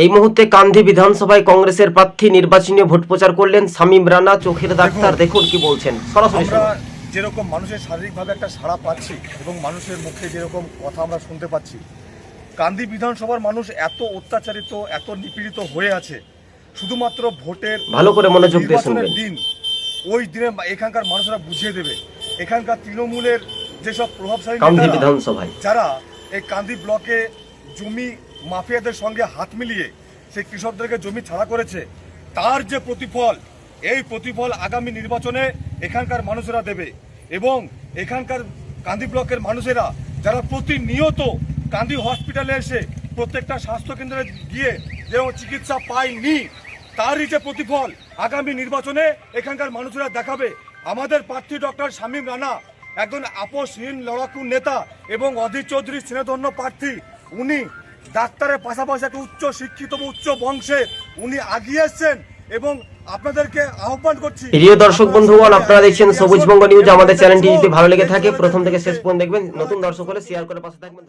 এই মুহূর্তে কান্ধি বিধানসভায় কংগ্রেসের প্রার্থী নির্বাচনী ভোট প্রচার করলেন শামীম রানা, চোখের ডাক্তার। দেখুন কি বলছেন সরাসরি। আমরা যেরকম মানুষের শারীরিকভাবে একটা সাড়া পাচ্ছি এবং মানুষের মুখে যেরকম কথা আমরা শুনতে পাচ্ছি, কান্দি বিধানসভার মানুষ এত অত্যাচারিত, এত নিপীড়িত হয়ে আছে শুধুমাত্র ভোটের ভালো করে মনোযোগ দিয়ে শুনবেন। দিন ওই দিনে এখানকার মানুষরা বুঝিয়ে দেবে। এখানকার তৃণমূলের যেসব প্রভাবশালী কান্ধি বিধানসভায় যারা এই কান্দি ব্লকে জমি মাফিয়াদের সঙ্গে হাত মিলিয়ে সেই কৃষকদেরকে জমি ছাড়া করেছে, তার যে প্রতিফল, এই প্রতিফল আগামী নির্বাচনে এখানকার মানুষেরা দেবে। এবং এখানকার কান্দি ব্লকের মানুষেরা যারা প্রতিনিয়ত কান্দি হসপিটালে এসে প্রত্যেকটা স্বাস্থ্যকেন্দ্রে গিয়ে যে চিকিৎসা পায়নি, তারই যে প্রতিফল আগামী নির্বাচনে এখানকার মানুষেরা দেখাবে। আমাদের প্রার্থী ডক্টর শামীম রানা একজন আপোষহীন লড়াকু নেতা এবং অধীর চৌধুরী স্নেহধন্য প্রার্থী। উনি ডাক্তারের পাশাপাশি একটা উচ্চ শিক্ষিত উচ্চ বংশের উনি আগিয়ে এসছেন এবং আপনাদেরকে আহ্বান করছি। প্রিয় দর্শক বন্ধুগণ, আপনারা দেখছেন সবুজবঙ্গ নিউজ। আমাদের চ্যানেলটি যদি ভালো লেগে থাকে প্রথম থেকে শেষ পর্যন্ত দেখবেন। নতুন দর্শক হলে শেয়ার করে পাশে থাকবেন।